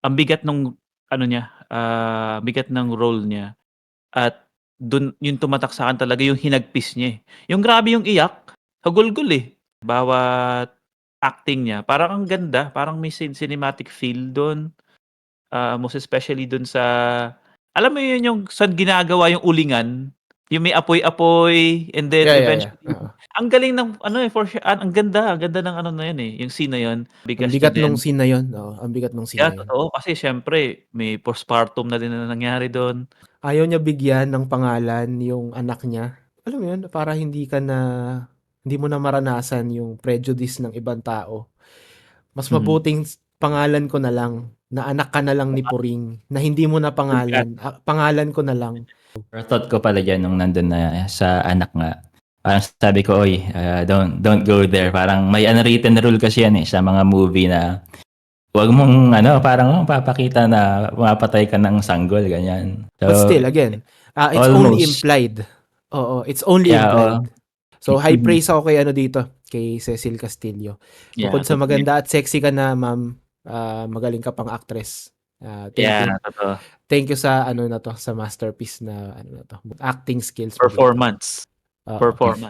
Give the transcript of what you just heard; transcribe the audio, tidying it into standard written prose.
Ang bigat nung ano niya, bigat ng role niya at dun yung tumatak sa'kin talaga yung hinagpis niya, eh. Yung grabe yung iyak, hagulgol, eh. Bawat acting niya parang ang ganda, parang may cinematic feel dun, most especially dun sa alam mo yun yung saan ginagawa yung ulingan, yung may apoy-apoy and then Yeah. eventually ang galing ng ano, eh, ang ganda ng ano na yun, eh, yung scene na yun, Ang bigas niya bigat nung din. scene na yun, oo, ang bigat nung scene Yeah, na yun. totoo kasi siyempre may postpartum na din na nangyari dun. Ayaw niya bigyan ng pangalan yung anak niya. Alam mo yun, para hindi mo na maranasan yung prejudice ng ibang tao. Mas Mhm. mabuting pangalan ko na lang, na anak ka na lang ni Puring, na hindi mo na Pagkat pangalan, pangalan ko na lang. Pero thought ko pala dyan nung nandun na sa anak nga. Parang sabi ko, oy, don't go there. Parang may unwritten rule kasi yan sa mga movie na wag mong parang papakita na mapatay ka ng sanggol, ganyan. But So, still, again, it's only almost. implied. Oo, it's only Yeah, implied. So, high Mhm. praise ako kay Cecil Castillo. Yeah, Bukod sa totoo yan. maganda at sexy ka na, ma'am, magaling ka pang actress. Thank you. Yeah, totoo. Thank you sa sa masterpiece na acting skills mo dito. Performance. Oo. Performance.